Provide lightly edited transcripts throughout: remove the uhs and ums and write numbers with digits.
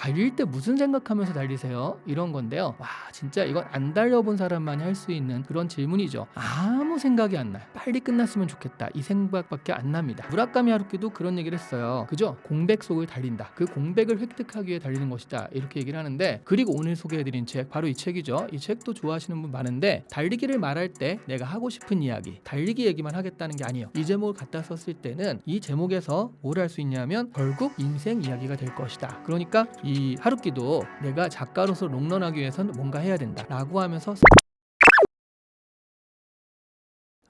달릴 때 무슨 생각하면서 달리세요? 이런 건데요. 와, 진짜 이건 안 달려본 사람만이 할 수 있는 그런 질문이죠. 아무 생각이 안 나요. 빨리 끝났으면 좋겠다. 이 생각밖에 안 납니다. 무라카미 하루키도 그런 얘기를 했어요. 그죠? 공백 속을 달린다. 그 공백을 획득하기 위해 달리는 것이다. 이렇게 얘기를 하는데, 그리고 오늘 소개해드린 책 바로 이 책이죠. 이 책도 좋아하시는 분 많은데, 달리기를 말할 때 내가 하고 싶은 이야기, 달리기 얘기만 하겠다는 게 아니에요. 이 제목을 갖다 썼을 때는 이 제목에서 뭘 할 수 있냐면 결국 인생 이야기가 될 것이다. 그러니까 이 하루키도 내가 작가로서 롱런하기 위해서는 뭔가 해야 된다 라고 하면서.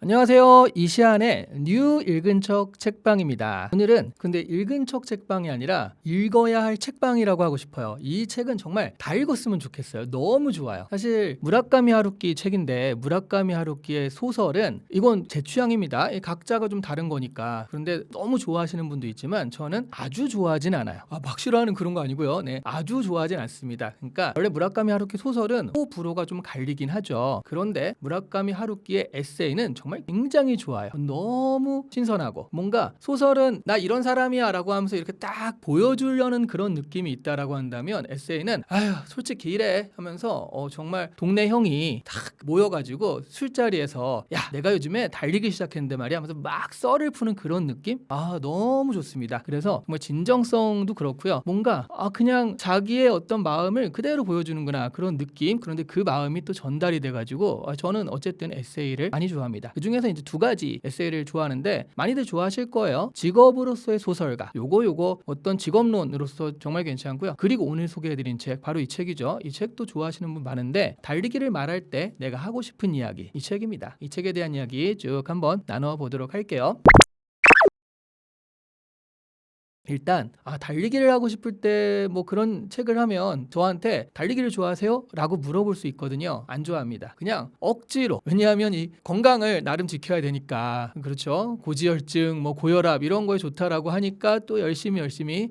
안녕하세요. 이시안의 뉴 읽은 척 책방입니다. 오늘은 근데 읽은 척 책방이 아니라 읽어야 할 책방이라고 하고 싶어요. 이 책은 정말 다 읽었으면 좋겠어요. 너무 좋아요. 사실 무라카미 하루키 책인데, 무라카미 하루키의 소설은 이건 제 취향입니다. 각자가 좀 다른 거니까. 그런데 너무 좋아하시는 분도 있지만 저는 아주 좋아하진 않아요. 막 싫어하는 그런 거 아니고요. 네, 아주 좋아하진 않습니다. 그러니까 원래 무라카미 하루키 소설은 호불호가 좀 갈리긴 하죠. 그런데 무라카미 하루키의 에세이는 정말 굉장히 좋아요. 너무 신선하고, 뭔가 소설은 나 이런 사람이야 라고 하면서 이렇게 딱 보여주려는 그런 느낌이 있다라고 한다면, 에세이는 아휴 솔직히 이래 하면서 정말 동네 형이 딱 모여가지고 술자리에서 야 내가 요즘에 달리기 시작했는데 말이야 하면서 막 썰을 푸는 그런 느낌? 너무 좋습니다. 그래서 정말 진정성도 그렇고요. 뭔가 그냥 자기의 어떤 마음을 그대로 보여주는구나 그런 느낌. 그런데 그 마음이 또 전달이 돼가지고 저는 어쨌든 에세이를 많이 좋아합니다. 그 중에서 이제 두 가지 에세이를 좋아하는데, 많이들 좋아하실 거예요. 직업으로서의 소설가, 요거 어떤 직업론으로서 정말 괜찮고요. 그리고 오늘 소개해드린 책 바로 이 책이죠. 이 책도 좋아하시는 분 많은데, 달리기를 말할 때 내가 하고 싶은 이야기, 이 책입니다. 이 책에 대한 이야기 쭉 한번 나눠보도록 할게요. 일단 달리기를 하고 싶을 때 뭐 그런 책을 하면 저한테 달리기를 좋아하세요? 라고 물어볼 수 있거든요. 안 좋아합니다. 그냥 억지로. 왜냐하면 이 건강을 나름 지켜야 되니까. 그렇죠? 고지혈증, 뭐 고혈압 이런 거에 좋다라고 하니까 또 열심히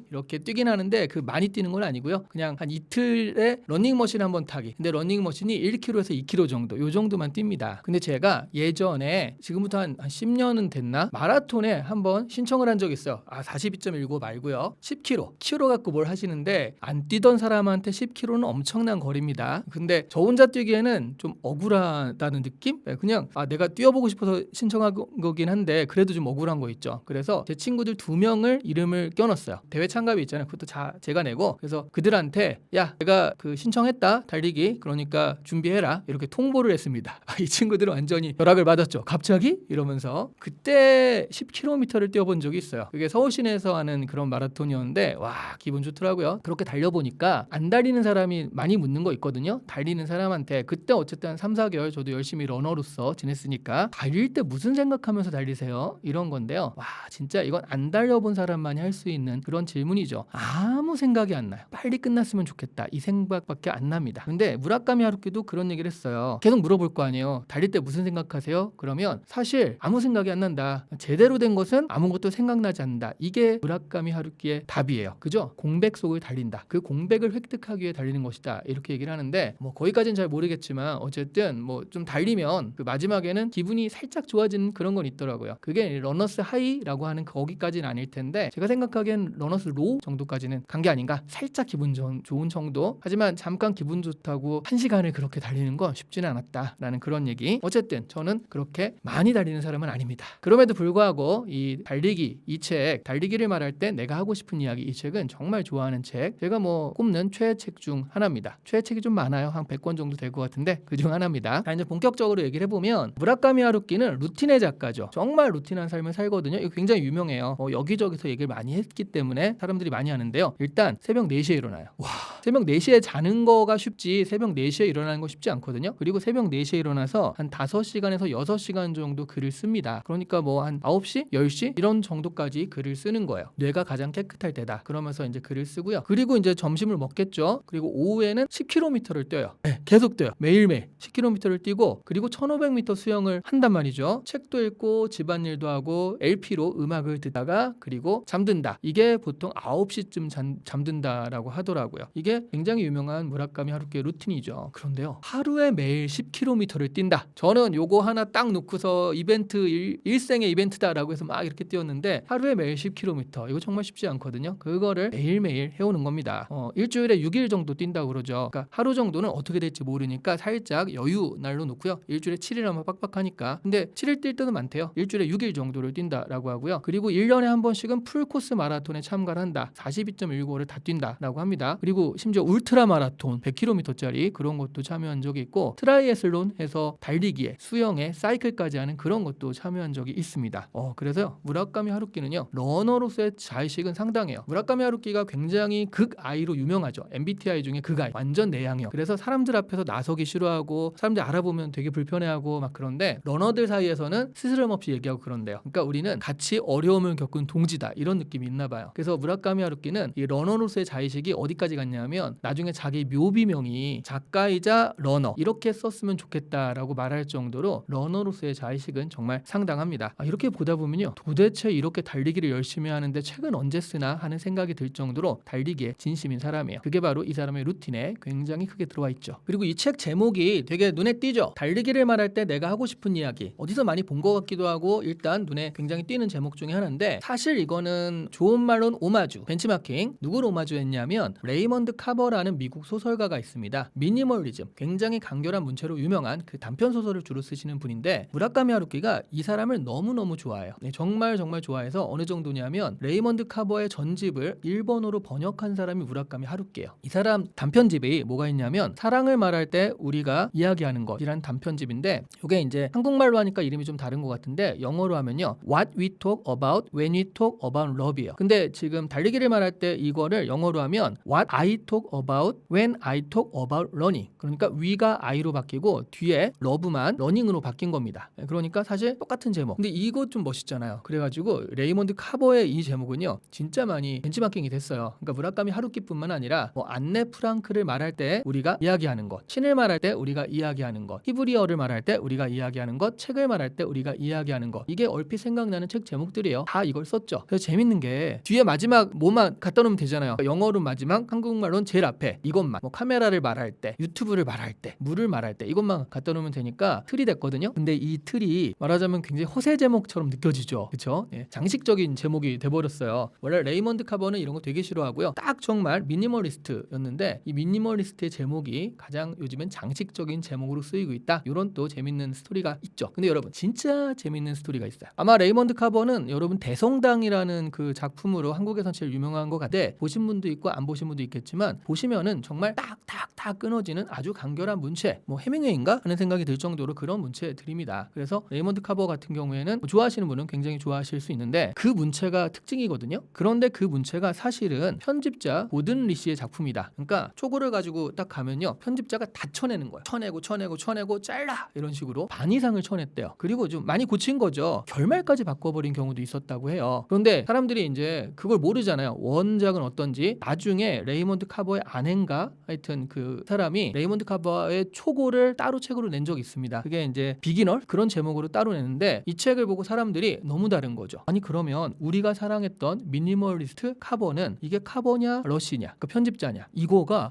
이렇게 뛰긴 하는데, 그 많이 뛰는 건 아니고요. 그냥 한 이틀에 러닝머신 한번 타기. 근데 러닝머신이 1km에서 2km 정도, 요 정도만 뜁니다. 근데 제가 예전에, 지금부터 한 10년은 됐나? 마라톤에 한번 신청을 한 적이 있어요. 42.19 말고요. 10km. 키로 갖고 뭘 하시는데, 안 뛰던 사람한테 10km는 엄청난 거리입니다. 근데 저 혼자 뛰기에는 좀 억울하다는 느낌? 그냥 내가 뛰어보고 싶어서 신청한 거긴 한데 그래도 좀 억울한 거 있죠. 그래서 제 친구들 2명을 이름을 껴놨어요. 대회 참가비 있잖아요. 그것도 제가 내고, 그래서 그들한테 야 내가 그 신청했다 달리기, 그러니까 준비해라 이렇게 통보를 했습니다. 이 친구들은 완전히 벼락을 맞았죠. 갑자기? 이러면서. 그때 10km를 뛰어본 적이 있어요. 그게 서울 시내에서 하는 그런 마라톤이었는데 와 기분 좋더라고요. 그렇게 달려보니까 안 달리는 사람이 많이 묻는 거 있거든요. 달리는 사람한테. 그때 어쨌든 한 3-4개월 저도 열심히 러너로서 지냈으니까, 달릴 때 무슨 생각하면서 달리세요? 이런 건데요. 와 진짜 이건 안 달려본 사람만이 할 수 있는 그런 질문이죠. 아무 생각이 안 나요. 빨리 끝났으면 좋겠다. 이 생각밖에 안 납니다. 근데 무라카미 하루키도 그런 얘기를 했어요. 계속 물어볼 거 아니에요. 달릴 때 무슨 생각하세요? 그러면 사실 아무 생각이 안 난다. 제대로 된 것은 아무것도 생각나지 않는다. 이게 무라카미 하루키의 답이에요. 그죠? 공백 속을 달린다. 그 공백을 획득하기 위해 달리는 것이다. 이렇게 얘기를 하는데, 뭐 거기까지는 잘 모르겠지만 어쨌든 뭐 좀 달리면 그 마지막에는 기분이 살짝 좋아지는 그런 건 있더라고요. 그게 러너스 하이라고 하는 거기까지는 아닐 텐데, 제가 생각하기엔 러너스 로우 정도까지는 간 게 아닌가. 살짝 기분 좋은 정도. 하지만 잠깐 기분 좋다고 1시간을 그렇게 달리는 건 쉽지는 않았다라는 그런 얘기. 어쨌든 저는 그렇게 많이 달리는 사람은 아닙니다. 그럼에도 불구하고 이 달리기, 이 책, 달리기를 말할 때 내가 하고 싶은 이야기, 이 책은 정말 좋아하는 책, 제가 뭐 꼽는 최애책 중 하나입니다. 최애책이 좀 많아요. 한 100권 정도 될 것 같은데 그 중 하나입니다. 자, 이제 본격적으로 얘기를 해보면, 무라카미 하루키는 루틴의 작가죠. 정말 루틴한 삶을 살거든요. 이거 굉장히 유명해요. 여기저기서 얘기를 많이 했기 때문에 사람들이 많이 하는데요. 일단 새벽 4시에 일어나요. 와, 새벽 4시에 자는 거가 쉽지 새벽 4시에 일어나는 거 쉽지 않거든요. 그리고 새벽 4시에 일어나서 한 5시간에서 6시간 정도 글을 씁니다. 그러니까 뭐 한 9시, 10시 이런 정도까지 글을 쓰는 거예요. 뇌가 가장 깨끗할 때다. 그러면서 이제 글을 쓰고요. 그리고 이제 점심을 먹겠죠. 그리고 오후에는 10km를 뛰어요. 네, 계속 뛰어요. 매일매일 10km를 뛰고, 그리고 1500m 수영을 한단 말이죠. 책도 읽고 집안일도 하고 LP로 음악을 듣다가 그리고 잠든다. 이게 보통 9시쯤 잠든다라고 하더라고요. 이게 이게 굉장히 유명한 무라카미 하루키의 루틴이죠. 그런데요, 하루에 매일 10km를 뛴다. 저는 요거 하나 딱 놓고서 이벤트 일생의 이벤트다라고 해서 막 이렇게 뛰었는데 하루에 매일 10km 이거 정말 쉽지 않거든요. 그거를 매일매일 해오는 겁니다. 일주일에 6일 정도 뛴다고 그러죠. 그러니까 하루 정도는 어떻게 될지 모르니까 살짝 여유 날로 놓고요. 일주일에 7일 하면 빡빡하니까. 근데 7일 뛸 때는 많대요. 일주일에 6일 정도를 뛴다라고 하고요. 그리고 1년에 한 번씩은 풀코스 마라톤에 참가를 한다. 42.195를 다 뛴다라고 합니다. 그리고 심지어 울트라 마라톤 100km짜리 그런 것도 참여한 적이 있고 트라이애슬론 해서 달리기에 수영에 사이클까지 하는 그런 것도 참여한 적이 있습니다. 그래서 무라카미 하루키는요, 러너로서의 자의식은 상당해요. 무라카미 하루키가 굉장히 극아이로 유명하죠. MBTI 중에 극아이, 완전 내향형. 그래서 사람들 앞에서 나서기 싫어하고 사람들이 알아보면 되게 불편해하고 막 그런데 러너들 사이에서는 스스럼 없이 얘기하고 그런데요. 그러니까 우리는 같이 어려움을 겪은 동지다 이런 느낌이 있나 봐요. 그래서 무라카미 하루키는 이 러너로서의 자의식이 어디까지 갔냐면 나중에 자기 묘비명이 작가이자 러너 이렇게 썼으면 좋겠다라고 말할 정도로 러너로서의 자의식은 정말 상당합니다. 이렇게 보다 보면요, 도대체 이렇게 달리기를 열심히 하는데 책은 언제 쓰나 하는 생각이 들 정도로 달리기에 진심인 사람이에요. 그게 바로 이 사람의 루틴에 굉장히 크게 들어와 있죠. 그리고 이 책 제목이 되게 눈에 띄죠. 달리기를 말할 때 내가 하고 싶은 이야기. 어디서 많이 본 것 같기도 하고 일단 눈에 굉장히 띄는 제목 중에 하나인데 사실 이거는 좋은 말로는 오마주, 벤치마킹. 누구를 오마주했냐면 레이먼드 카버라는 미국 소설가가 있습니다. 미니멀리즘, 굉장히 간결한 문체로 유명한 그 단편 소설을 주로 쓰시는 분인데 무라카미 하루키가 이 사람을 너무너무 좋아해요. 정말 좋아해서 어느 정도냐면 레이먼드 카버의 전집을 일본어로 번역한 사람이 무라카미 하루키예요. 이 사람 단편집이 뭐가 있냐면 사랑을 말할 때 우리가 이야기하는 것이란 단편집인데 이게 이제 한국말로 하니까 이름이 좀 다른 것 같은데 영어로 하면요, What we talk about when we talk about love이에요. 근데 지금 달리기를 말할 때 이거를 영어로 하면 What I talk about when I talk about running. 그러니까 we가 I로 바뀌고 뒤에 love만 running으로 바뀐 겁니다. 그러니까 사실 똑같은 제목. 근데 이거 좀 멋있잖아요. 그래가지고 레이먼드 카버의 이 제목은요, 진짜 많이 벤치마킹이 됐어요. 그러니까 무라카미 하루키뿐만 아니라 안네 프랑크를 말할 때 우리가 이야기하는 것, 신을 말할 때 우리가 이야기하는 것, 히브리어를 말할 때 우리가 이야기하는 것, 책을 말할 때 우리가 이야기하는 것, 이게 얼핏 생각나는 책 제목들이에요. 다 이걸 썼죠. 그래서 재밌는 게 뒤에 마지막 뭐만 갖다 놓으면 되잖아요. 영어로 마지막, 한국말로는 제일 앞에 이것만, 카메라를 말할 때, 유튜브를 말할 때, 물을 말할 때 이것만 갖다 놓으면 되니까 틀이 됐거든요. 근데 이 틀이 말하자면 굉장히 허세 제목처럼 느껴지죠. 그렇죠? 장식적인 제목이 돼버렸어요. 원래 레이먼드 카버는 이런 거 되게 싫어하고요. 딱 정말 미니멀리스트였는데 이 미니멀리스트의 제목이 가장 요즘엔 장식적인 제목으로 쓰이고 있다. 이런 또 재밌는 스토리가 있죠. 근데 여러분 진짜 재밌는 스토리가 있어요. 아마 레이먼드 카버는 여러분 대성당이라는 그 작품으로 한국에선 제일 유명한 것 같아. 보신 분도 있고 안 보신 분도 있겠지만 보시면은 정말 딱딱딱 끊어지는 아주 간결한 문체, 해밍웨이인가 하는 생각이 들 정도로 그런 문체들입니다. 그래서 레이먼드 카버 같은 경우에는 좋아하시는 분은 굉장히 좋아하실 수 있는데 그 문체가 특징이거든요. 그런데 그 문체가 사실은 편집자 고든 리시의 작품이다. 그러니까 초고를 가지고 딱 가면요, 편집자가 다 쳐내는 거예요. 쳐내고 잘라 이런 식으로 반 이상을 쳐냈대요. 그리고 좀 많이 고친 거죠. 결말까지 바꿔버린 경우도 있었다고 해요. 그런데 사람들이 이제 그걸 모르잖아요. 원작은 어떤지. 나중에 레이먼드 카버의 아내인가 하여튼 그 사람이 레이먼드 카버의 초고를 따로 책으로 낸 적이 있습니다. 그게 이제 비기너 그런 제목으로 따로 냈는데 이 책을 보고 사람들이 너무 다른 거죠. 아니 그러면 우리가 사랑했던 미니멀리스트 카버는 이게 카버냐 러시냐 그 편집자냐 이거가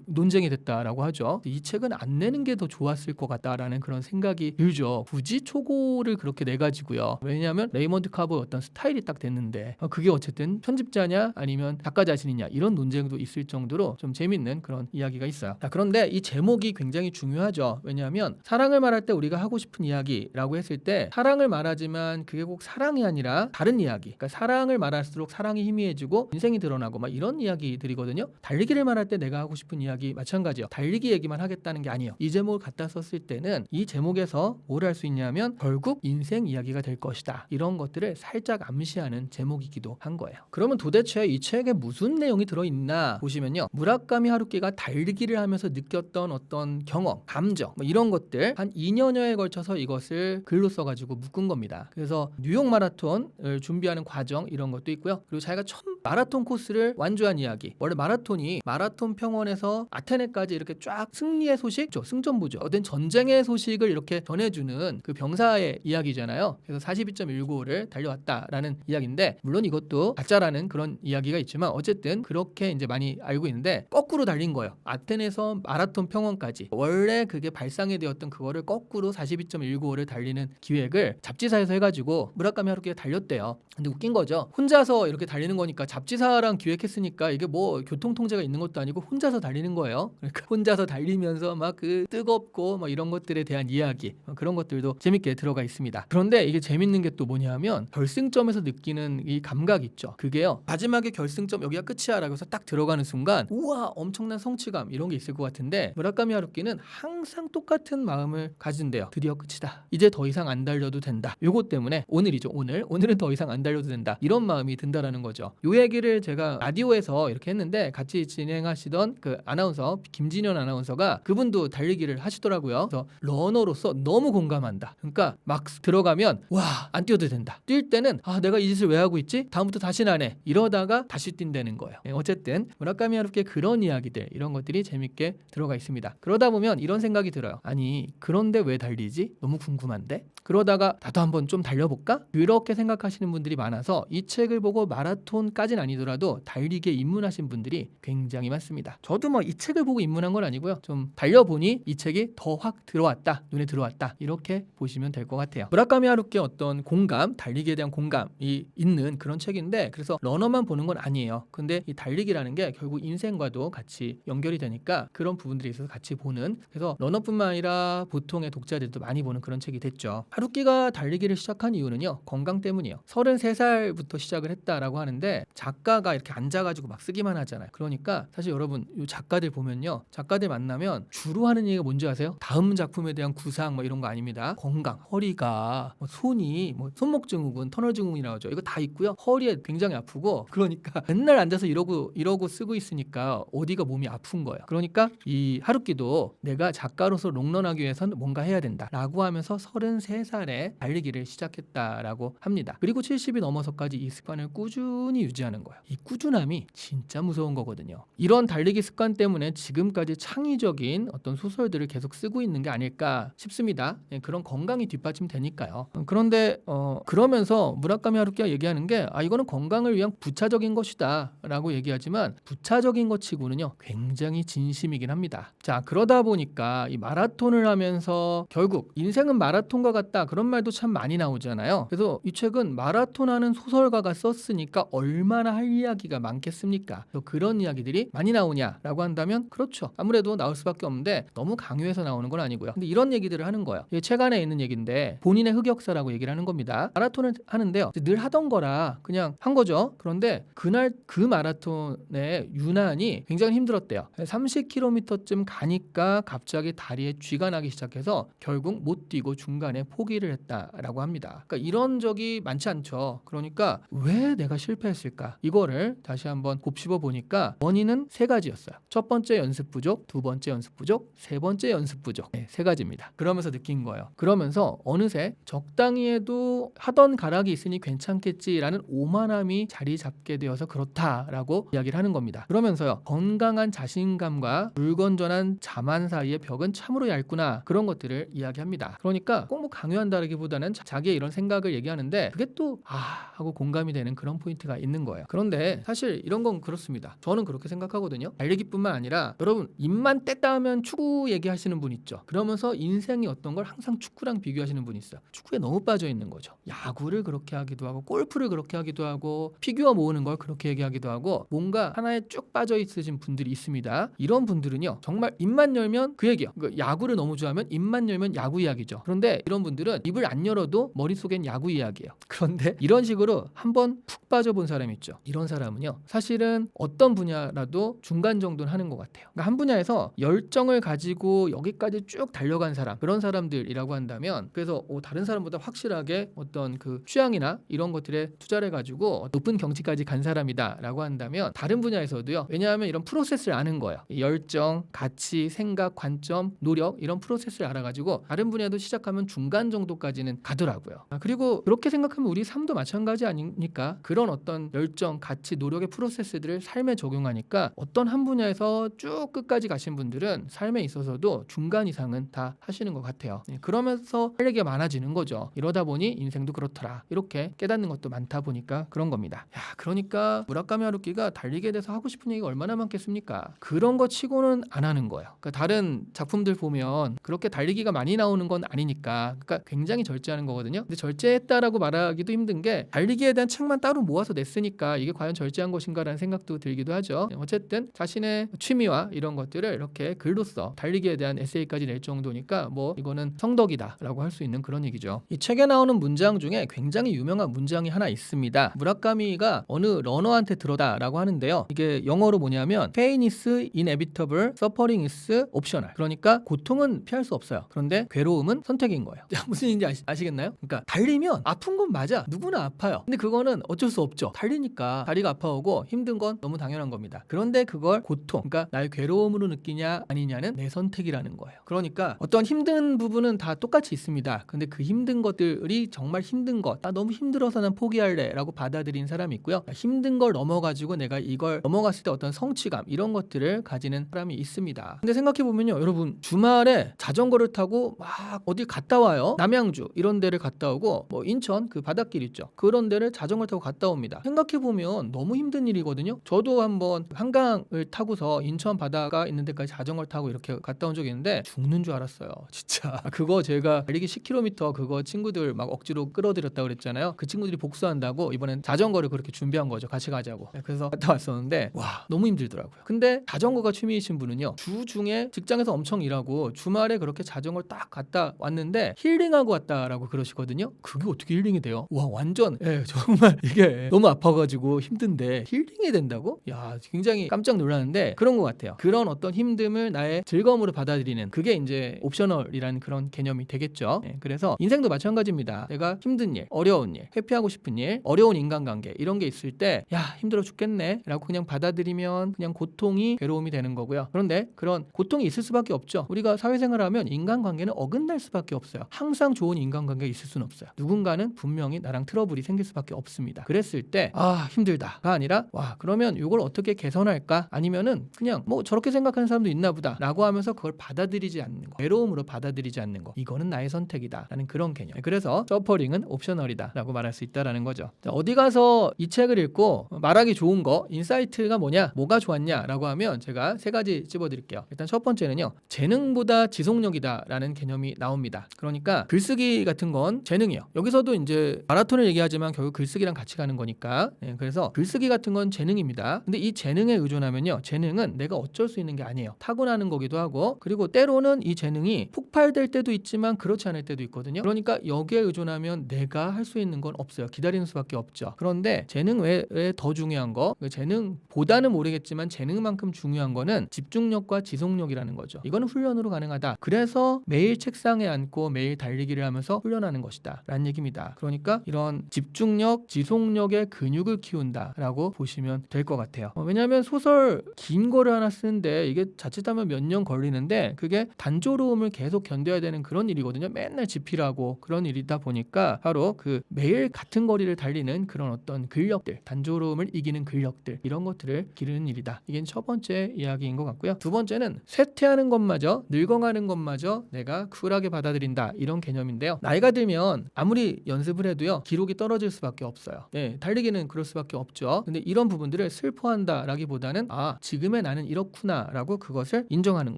논쟁이 됐다라고 하죠. 이 책은 안 내는 게 더 좋았을 것 같다라는 그런 생각이 들죠. 굳이 초고를 그렇게 내가지고요. 왜냐하면 레이먼드 카버의 어떤 스타일이 딱 됐는데 그게 어쨌든 편집자냐 아니면 작가 자신이냐 이런 논쟁도 있을 정도로 좀 재밌는 그런 이야기가 있어요. 자, 그런데 이 제목이 굉장히 중요하죠. 왜냐하면 사랑을 말할 때 우리가 하고 싶은 이야기라고 했을 때 사랑을 말하지만 그게 꼭 사랑이 아니라 다른 이야기. 그러니까 사랑을 말할수록 사랑이 희미해지고 인생이 드러나고 막 이런 이야기들이거든요. 달리기를 말할 때 내가 하고 싶은 이야기 마찬가지예요. 달리기 얘기만 하겠다는 게 아니에요. 이 제목을 갖다 썼을 때는 이 제목에서 뭘 할 수 있냐면 결국 인생 이야기가 될 것이다. 이런 것들을 살짝 암시하는 제목이기도 한 거예요. 그러면 도대체 이 책에 무슨 내용이 들어있나 보시면요. 무라카미 하루키가 달리기를 달리기를 하면서 느꼈던 어떤 경험, 감정 뭐 이런 것들 한 2년여에 걸쳐서 이것을 글로 써가지고 묶은 겁니다. 그래서 뉴욕 마라톤을 준비하는 과정 이런 것도 있고요. 그리고 자기가 처음 마라톤 코스를 완주한 이야기. 원래 마라톤이 마라톤 평원에서 아테네까지 이렇게 쫙 승리의 소식, 승전보죠. 어떤 전쟁의 소식을 이렇게 전해주는 그 병사의 이야기잖아요. 그래서 42.195를 달려왔다라는 이야기인데, 물론 이것도 가짜라는 그런 이야기가 있지만 어쨌든 그렇게 이제 많이 알고 있는데, 거꾸로 달린 거예요. 아테네에서 마라톤 평원까지 원래 그게 발상이 되었던 그거를 거꾸로 42.195를 달리는 기획을 잡지사에서 해가지고 무라카미 하루키가 달렸대요. 근데 웃긴 거죠. 혼자서 이렇게 달리는 거니까 잡지사랑 기획했으니까 이게 뭐 교통통제가 있는 것도 아니고 혼자서 달리는 거예요. 그러니까 혼자서 달리면서 막 그 뜨겁고 막 이런 것들에 대한 이야기, 그런 것들도 재밌게 들어가 있습니다. 그런데 이게 재밌는 게 또 뭐냐면 결승점에서 느끼는 이 감각 있죠. 그게요, 마지막에 결승점 여기가 끝이야 라고 해서 딱 들어가는 순간 우와 엄청난 성취감 이런 게 있을 것 같은데, 무라카미 하루키는 항상 똑같은 마음을 가진대요. 드디어 끝이다. 이제 더 이상 안 달려도 된다. 요것 때문에 오늘이죠. 오늘은 더 이상 안 달려도 된다. 이런 마음이 든다라는 거죠. 요 얘기를 제가 라디오에서 이렇게 했는데 같이 진행하시던 그 아나운서 김진현 아나운서가 그분도 달리기를 하시더라고요. 그래서 러너로서 너무 공감한다. 그러니까 막 들어가면 와 안 뛰어도 된다. 뛸 때는 내가 이 짓을 왜 하고 있지? 다음부터 다시는 안 해. 이러다가 다시 뛴다는 거예요. 어쨌든 무라카미 하루키의 그런 이야기들 이런 것들이 재밌게 들어가 있습니다. 그러다 보면 이런 생각이 들어요. 아니 그런데 왜 달리지? 너무 궁금한데? 그러다가 나도 한번 좀 달려볼까? 그렇게 생각하시는 분들이 많아서 이 책을 보고 마라톤까지는 아니더라도 달리기에 입문하신 분들이 굉장히 많습니다. 저도 뭐 이 책을 보고 입문한 건 아니고요. 좀 달려보니 이 책이 더 확 들어왔다. 눈에 들어왔다. 이렇게 보시면 될 것 같아요. 무라카미 하루키의 어떤 공감, 달리기에 대한 공감이 있는 그런 책인데, 그래서 러너만 보는 건 아니에요. 근데 이 달리기라는 게 결국 인생과도 같이 연결이 되니까 그런 부분들이 있어서 같이 보는, 그래서 러너뿐만 아니라 보통의 독자들도 많이 보는 그런 책이 됐죠. 하루키가 달리기를 시작한 이유는요, 건강 때문이에요. 33살부터 시작을 했다라고 하는데 작가가 이렇게 앉아가지고 막 쓰기만 하잖아요. 그러니까 사실 여러분 이 작가들 보면요, 작가들 만나면 주로 하는 얘기가 뭔지 아세요? 다음 작품에 대한 구상 뭐 이런 거 아닙니다. 건강, 허리가 손이 손목 증후군, 터널 증후군이라고 하죠. 이거 다 있고요. 허리에 굉장히 아프고, 그러니까 맨날 앉아서 이러고 쓰고 있으니까 어디가 몸이 아픈 거예요. 그러니까 이 하루키도 내가 작가로서 롱런하기 위해서는 뭔가 해야 된다라고 하면서 33살에 달리기를 시작했다라고 합니다. 그리고 70이 넘어서까지 이 습관을 꾸준히 유지하는 거예요. 이 꾸준함이 진짜 무서운 거거든요. 이런 달리기 습관 때문에 지금까지 창의적인 어떤 소설들을 계속 쓰고 있는 게 아닐까 싶습니다. 그런 건강이 뒷받침되니까요. 그런데 그러면서 무라카미 하루키가 얘기하는 게 이거는 건강을 위한 부차적인 것이다 라고 얘기하지만, 부차적인 것 치고는요 굉장히 진심이긴 합니다. 자, 그러다 보니까 이 마라톤을 하면서 결국 인생은 마라톤과 같다 그런 말도 참 많이 나오잖아요. 그래서 이 책은 마라톤하는 소설가가 썼으니까 얼마나 할 이야기가 많겠습니까? 그런 이야기들이 많이 나오냐라고 한다면 그렇죠. 아무래도 나올 수밖에 없는데 너무 강요해서 나오는 건 아니고요. 근데 이런 얘기들을 하는 거예요. 책 안에 있는 얘기인데 본인의 흑역사라고 얘기를 하는 겁니다. 마라톤을 하는데요, 늘 하던 거라 그냥 한 거죠. 그런데 그날 그 마라톤의 유난히 굉장히 힘들었대요. 30km쯤 가니까 갑자기 다리에 쥐가 나기 시작해서 결국 못 뛰고 중간에 포기를 했다라고 합니다. 그러니까 이런 적이 많지 않죠. 그러니까 왜 내가 실패했을까? 이거를 다시 한번 곱씹어 보니까 원인은 세 가지였어요. 첫 번째 연습 부족, 두 번째 연습 부족, 세 번째 연습 부족. 세 가지입니다. 그러면서 느낀 거예요. 그러면서 어느새 적당히 해도 하던 가락이 있으니 괜찮겠지라는 오만함이 자리 잡게 되어서 그렇다라고 이야기를 하는 겁니다. 그러면서요, 건강한 자신감과 불건전한 자만 사이의 벽은 참으로 얇구나, 그런 것들을 이야기합니다. 그러니까 꼭 뭐 강요한다라기보다는 자기의 이런 생각을 얘기하는데 그게 또 하고 공감이 되는 그런 포인트가 있는 거예요. 그런데 사실 이런 건 그렇습니다. 저는 그렇게 생각하거든요. 달리기뿐만 아니라 여러분 입만 뗐다 하면 축구 얘기하시는 분 있죠. 그러면서 인생이 어떤 걸 항상 축구랑 비교하시는 분이 있어요. 축구에 너무 빠져 있는 거죠. 야구를 그렇게 하기도 하고 골프를 그렇게 하기도 하고 피규어 모으는 걸 그렇게 얘기하기도 하고 뭔가 하나에 쭉 빠져 있으신 분들이 있습니다. 이런 분들은요 정말 입만 열면 그 얘기예요. 야구를 너무 좋아하면 입만 열면 야구 이야기죠. 그런데 이런 분들이 분들은 입을 안 열어도 머릿속엔 야구 이야기예요. 그런데 이런 식으로 한번 푹 빠져본 사람이 있죠. 이런 사람은요, 사실은 어떤 분야라도 중간 정도는 하는 것 같아요. 그러니까 한 분야에서 열정을 가지고 여기까지 쭉 달려간 사람, 그런 사람들이라고 한다면, 그래서 다른 사람보다 확실하게 어떤 그 취향이나 이런 것들에 투자를 해가지고 높은 경지까지 간 사람이다라고 한다면, 다른 분야에서도요. 왜냐하면 이런 프로세스를 아는 거예요. 열정, 가치, 생각, 관점, 노력, 이런 프로세스를 알아가지고 다른 분야도 시작하면 중간 정도까지는 가더라고요. 그리고 그렇게 생각하면 우리 삶도 마찬가지 아닙니까? 그런 어떤 열정, 가치, 노력의 프로세스들을 삶에 적용하니까 어떤 한 분야에서 쭉 끝까지 가신 분들은 삶에 있어서도 중간 이상은 다 하시는 것 같아요. 그러면서 할 얘기가 많아지는 거죠. 이러다 보니 인생도 그렇더라, 이렇게 깨닫는 것도 많다 보니까 그런 겁니다. 그러니까 무라카미 하루키가 달리기에 대해서 하고 싶은 얘기가 얼마나 많겠습니까? 그런 거 치고는 안 하는 거예요. 그러니까 다른 작품들 보면 그렇게 달리기가 많이 나오는 건 아니니까, 그러니까 굉장히 절제하는 거거든요. 근데 절제했다라고 말하기도 힘든 게, 달리기에 대한 책만 따로 모아서 냈으니까 이게 과연 절제한 것인가라는 생각도 들기도 하죠. 어쨌든 자신의 취미와 이런 것들을 이렇게 글로써 달리기에 대한 에세이까지 낼 정도니까 뭐 이거는 성덕이다라고 할 수 있는 그런 얘기죠. 이 책에 나오는 문장 중에 굉장히 유명한 문장이 하나 있습니다. 무라카미가 어느 러너한테 들었다라고 하는데요. 이게 영어로 뭐냐면 Pain is inevitable, suffering is optional. 그러니까 고통은 피할 수 없어요. 그런데 괴로움은 선택인 거예요. 무슨 얘기인지 아시겠나요? 그러니까 달리면 아픈 건 맞아. 누구나 아파요. 근데 그거는 어쩔 수 없죠. 달리니까 다리가 아파오고 힘든 건 너무 당연한 겁니다. 그런데 그걸 고통, 그러니까 나의 괴로움으로 느끼냐 아니냐는 내 선택이라는 거예요. 그러니까 어떤 힘든 부분은 다 똑같이 있습니다. 근데 그 힘든 것들이 정말 힘든 것, 나 너무 힘들어서 난 포기할래 라고 받아들인 사람이 있고요. 힘든 걸 넘어가지고 내가 이걸 넘어갔을 때 어떤 성취감, 이런 것들을 가지는 사람이 있습니다. 근데 생각해보면요, 여러분, 주말에 자전거를 타고 막 어디 갔다 와요. 남양주 이런 데를 갔다 오고, 뭐 인천 그 바닷길 있죠, 그런 데를 자전거를 타고 갔다 옵니다. 생각해보면 너무 힘든 일이거든요. 저도 한번 한강을 타고서 인천 바다가 있는 데까지 자전거를 타고 이렇게 갔다 온 적이 있는데 죽는 줄 알았어요. 진짜. 그거 제가 달리기 10km 그거 친구들 막 억지로 끌어들였다고 그랬잖아요. 그 친구들이 복수한다고 이번엔 자전거를 그렇게 준비한 거죠. 같이 가자고. 그래서 갔다 왔었는데 와, 너무 힘들더라고요. 근데 자전거가 취미이신 분은요, 주 중에 직장에서 엄청 일하고 주말에 그렇게 자전거를 딱 갔다 왔는데 힐링하고 왔다라고 그러시거든요. 그게 어떻게 힐링이 돼요? 와, 완전 정말 이게 너무 아파가지고 힘든데 힐링이 된다고? 야, 굉장히 깜짝 놀랐는데 그런 것 같아요. 그런 어떤 힘듦을 나의 즐거움으로 받아들이는, 그게 이제 옵셔널이라는 그런 개념이 되겠죠. 그래서 인생도 마찬가지입니다. 내가 힘든 일, 어려운 일, 회피하고 싶은 일, 어려운 인간관계, 이런 게 있을 때 야, 힘들어 죽겠네 라고 그냥 받아들이면 그냥 고통이 괴로움이 되는 거고요. 그런데 그런 고통이 있을 수밖에 없죠. 우리가 사회생활하면 인간관계는 어긋날 수밖에 없어요. 항상 좋은 인간관계가 있을 수는 없어요. 누군가는 분명히 나랑 트러블이 생길 수밖에 없습니다. 그랬을 때 힘들다가 아니라 와, 그러면 이걸 어떻게 개선할까? 아니면은 그냥 뭐 저렇게 생각하는 사람도 있나 보다 라고 하면서 그걸 받아들이지 않는 거, 외로움으로 받아들이지 않는 거, 이거는 나의 선택이다 라는 그런 개념. 그래서 서퍼링은 옵셔널이다 라고 말할 수 있다라는 거죠. 자, 어디 가서 이 책을 읽고 말하기 좋은 거, 인사이트가 뭐냐, 뭐가 좋았냐 라고 하면 제가 세 가지 찝어드릴게요. 일단 첫 번째는요, 재능보다 지속력이다 라는 개념이 나옵니다. 그러니까 글쓰기 같은 건 재능이에요. 여기서도 이제 마라톤을 얘기하지만 결국 글쓰기랑 같이 가는 거니까. 그래서 글쓰기 같은 건 재능입니다. 근데 이 재능에 의존하면요, 재능은 내가 어쩔 수 있는 게 아니에요. 타고나는 거기도 하고, 그리고 때로는 이 재능이 폭발될 때도 있지만 그렇지 않을 때도 있거든요. 그러니까 여기에 의존하면 내가 할 수 있는 건 없어요. 기다리는 수밖에 없죠. 그런데 재능 외에 더 중요한 거, 재능보다는 모르겠지만 재능만큼 중요한 거는 집중력과 지속력이라는 거죠. 이거는 훈련으로 가능하다. 그래서 매일 책상에 앉고 매일 달리기를 하면서 훈련하는 것이다 라는 얘기입니다. 그러니까 이런 집중력, 지속력의 근육을 키운다라고 보시면 될 것 같아요. 왜냐하면 소설 긴 거를 하나 쓰는데 이게 자칫하면 몇 년 걸리는데 그게 단조로움을 계속 견뎌야 되는 그런 일이거든요. 맨날 집필하고 그런 일이다 보니까 바로 그 매일 같은 거리를 달리는 그런 어떤 근력들, 단조로움을 이기는 근력들, 이런 것들을 기르는 일이다. 이게 첫 번째 이야기인 것 같고요. 두 번째는 쇠퇴하는 것마저, 늙어가는 것마저 내가 쿨하게 받아들인다, 이런 개념인데요. 나이가 들면 아무리 연습을 해도요, 기록이 떨어질 수밖에 없어요. 달리기는 그럴 수밖에 없죠. 근데 이런 부분들을 슬퍼한다라기보다는 지금의 나는 이렇구나 라고 그것을 인정하는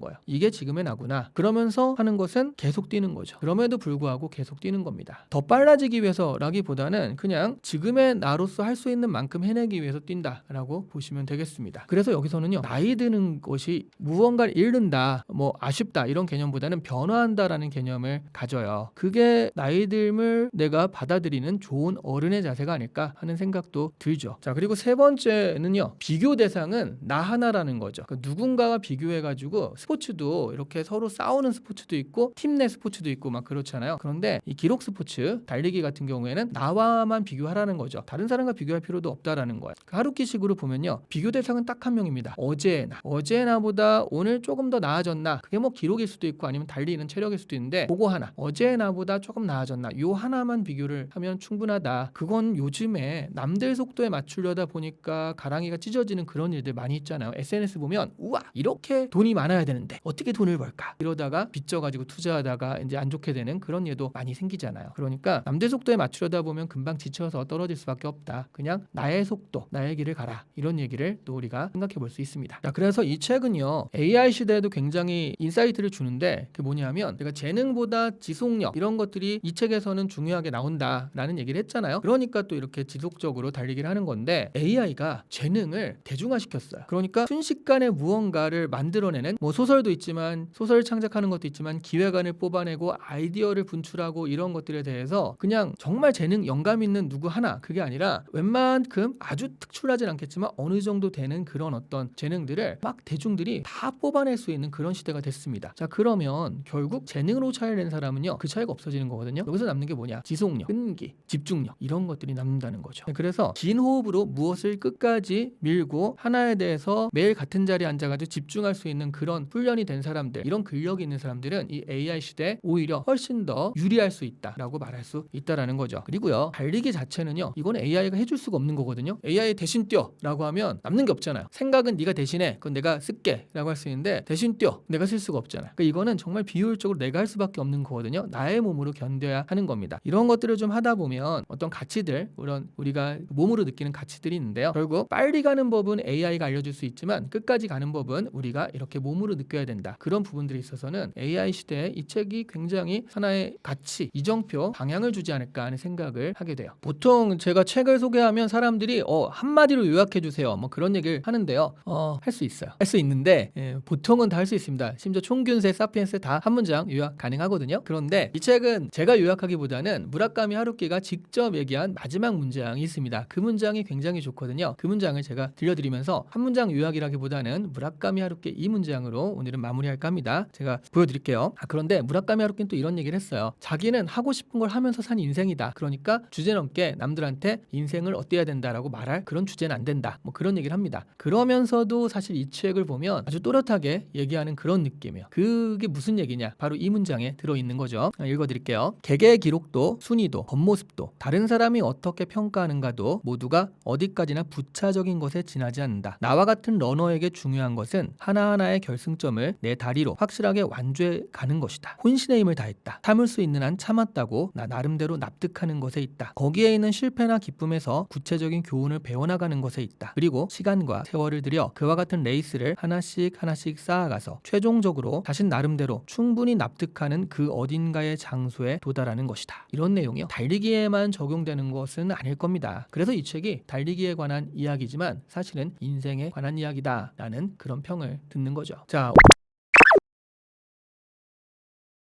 거예요. 이게 지금의 나구나. 그러면서 하는 것은 계속 뛰는 거죠. 그럼에도 불구하고 계속 뛰는 겁니다. 더 빨라지기 위해서라기보다는 그냥 지금의 나로서 할 수 있는 만큼 해내기 위해서 뛴다라고 보시면 되겠습니다. 그래서 여기서는요, 나이 드는 것이 무언가를 잃는다, 뭐 아쉽다, 이런 개념보다는 변화한다라는 개념을 가져요. 있어요. 그게 나이 듦을 내가 받아들이는 좋은 어른의 자세가 아닐까 하는 생각도 들죠. 자, 그리고 세 번째는요. 비교 대상은 나 하나라는 거죠. 그러니까 누군가와 비교해가지고 스포츠도 이렇게 서로 싸우는 스포츠도 있고 팀 내 스포츠도 있고 막 그렇잖아요. 그런데 이 기록 스포츠, 달리기 같은 경우에는 나와만 비교하라는 거죠. 다른 사람과 비교할 필요도 없다라는 거예요. 그 하루키식으로 보면요. 비교 대상은 딱 한 명입니다. 어제의 나. 어제의 나보다 오늘 조금 더 나아졌나? 그게 뭐 기록일 수도 있고 아니면 달리는 체력일 수도 있는데 그거 하나. 어제의 나보다 조금 나아졌나? 요 하나만 비교를 하면 충분하다. 그건 요즘에 남들 속도에 맞추려다 보니까 가랑이가 찢어지는 그런 일들 많이 있잖아요. SNS 보면 우와 이렇게 돈이 많아야 되는데 어떻게 돈을 벌까? 이러다가 빚져가지고 투자하다가 이제 안 좋게 되는 그런 일도 많이 생기잖아요. 그러니까 남들 속도에 맞추려다 보면 금방 지쳐서 떨어질 수밖에 없다. 그냥 나의 속도, 나의 길을 가라. 이런 얘기를 또 우리가 생각해 볼 수 있습니다. 자, 그래서 이 책은요. AI 시대에도 굉장히 인사이트를 주는데 그게 뭐냐면 제가 재능보다 지속력 이런 것들이 이 책에서는 중요하게 나온다라는 얘기를 했잖아요. 그러니까 또 이렇게 지속적으로 달리기를 하는 건데 AI가 재능을 대중화시켰어요. 그러니까 순식간에 무언가를 만들어내는 뭐 소설도 있지만 소설 창작하는 것도 있지만 기획안을 뽑아내고 아이디어를 분출하고 이런 것들에 대해서 그냥 정말 재능 영감 있는 누구 하나 그게 아니라 웬만큼 아주 특출하진 않겠지만 어느 정도 되는 그런 어떤 재능들을 막 대중들이 다 뽑아낼 수 있는 그런 시대가 됐습니다. 자, 그러면 결국 재능으로 차이를 낸 사람은요 그 차이가 없어지는 거거든요. 여기서 남는 게 뭐냐? 지속력, 끈기, 집중력 이런 것들이 남는다는 거죠. 그래서 긴 호흡으로 무엇을 끝까지 밀고 하나에 대해서 매일 같은 자리에 앉아가지고 집중할 수 있는 그런 훈련이 된 사람들, 이런 근력이 있는 사람들은 이 AI 시대에 오히려 훨씬 더 유리할 수 있다라고 말할 수 있다라는 거죠. 그리고요 달리기 자체는요 이건 AI가 해줄 수가 없는 거거든요. AI 대신 뛰어라고 하면 남는 게 없잖아요. 생각은 네가 대신해, 그건 내가 쓸게라고 할 수 있는데 대신 뛰어, 내가 쓸 수가 없잖아요. 그러니까 이거는 정말 비효율적으로 내가 할 수밖에 없는 거거든요. 나의 몸으로 견뎌야 하는 겁니다. 이런 것들을 좀 하다 보면 어떤 가치들, 그런 우리가 몸으로 느끼는 가치들이 있는데요. 결국 빨리 가는 법은 AI가 알려줄 수 있지만 끝까지 가는 법은 우리가 이렇게 몸으로 느껴야 된다. 그런 부분들이 있어서는 AI 시대에 이 책이 굉장히 하나의 가치, 이정표, 방향을 주지 않을까 하는 생각을 하게 돼요. 보통 제가 책을 소개하면 사람들이 한마디로 요약해 주세요. 뭐 그런 얘기를 하는데요. 할 수 있어요. 할 수 있는데 보통은 다 할 수 있습니다. 심지어 총균세, 사피엔스 다 한 문장 요약 가능하거든요. 그런데 이 책은 제가 요약하기보다는 무라카미 하루키가 직접 얘기한 마지막 문장이 있습니다. 그 문장이 굉장히 좋거든요. 그 문장을 제가 들려드리면서 한 문장 요약이라기보다는 무라카미 하루키 이 문장으로 오늘은 마무리할까 합니다. 제가 보여드릴게요. 그런데 무라카미 하루키는 또 이런 얘기를 했어요. 자기는 하고 싶은 걸 하면서 산 인생이다. 그러니까 주제넘게 남들한테 인생을 어때야 된다라고 말할 그런 주제는 안 된다. 뭐 그런 얘기를 합니다. 그러면서도 사실 이 책을 보면 아주 또렷하게 얘기하는 그런 느낌이에요. 그게 무슨 얘기냐? 바로 이 문장에 들어있는 거죠. 읽어드릴게요. 개개의 기록도, 순위도, 겉모습도, 다른 사람이 어떻게 평가하는가도 모두가 어디까지나 부차적인 것에 지나지 않는다. 나와 같은 러너에게 중요한 것은 하나하나의 결승점을 내 다리로 확실하게 완주해 가는 것이다. 혼신의 힘을 다했다. 참을 수 있는 한 참았다고 나 나름대로 납득하는 것에 있다. 거기에 있는 실패나 기쁨에서 구체적인 교훈을 배워나가는 것에 있다. 그리고 시간과 세월을 들여 그와 같은 레이스를 하나씩 하나씩 쌓아가서 최종적으로 자신 나름대로 충분히 납득하는 그 어딘가의 장소에 도달하는 것이다. 이런 내용이요. 달리기에만 적용되는 것은 아닐 겁니다. 그래서 이 책이 달리기에 관한 이야기지만 사실은 인생에 관한 이야기다라는 그런 평을 듣는 거죠. 자,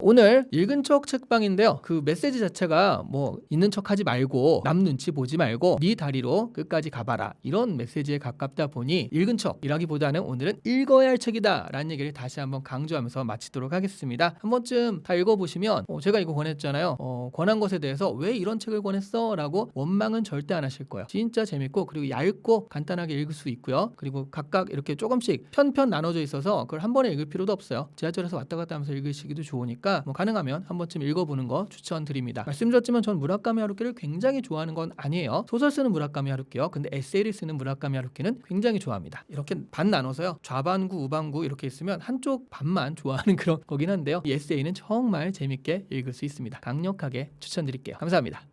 오늘 읽은 척 책방인데요. 그 메시지 자체가 뭐 있는 척하지 말고 남 눈치 보지 말고 네 다리로 끝까지 가봐라 이런 메시지에 가깝다 보니 읽은 척이라기보다는 오늘은 읽어야 할 책이다 라는 얘기를 다시 한번 강조하면서 마치도록 하겠습니다. 한 번쯤 다 읽어보시면 제가 이거 권했잖아요. 권한 것에 대해서 왜 이런 책을 권했어? 라고 원망은 절대 안 하실 거예요. 진짜 재밌고 그리고 얇고 간단하게 읽을 수 있고요. 그리고 각각 이렇게 조금씩 편편 나눠져 있어서 그걸 한 번에 읽을 필요도 없어요. 지하철에서 왔다 갔다 하면서 읽으시기도 좋으니까 뭐 가능하면 한 번쯤 읽어보는 거 추천드립니다. 말씀드렸지만 전 무라카미 하루키를 굉장히 좋아하는 건 아니에요. 소설 쓰는 무라카미 하루키요. 근데 에세이를 쓰는 무라카미 하루키는 굉장히 좋아합니다. 이렇게 반 나눠서요. 좌반구, 우반구 이렇게 있으면 한쪽 반만 좋아하는 그런 거긴 한데요. 이 에세이는 정말 재밌게 읽을 수 있습니다. 강력하게 추천드릴게요. 감사합니다.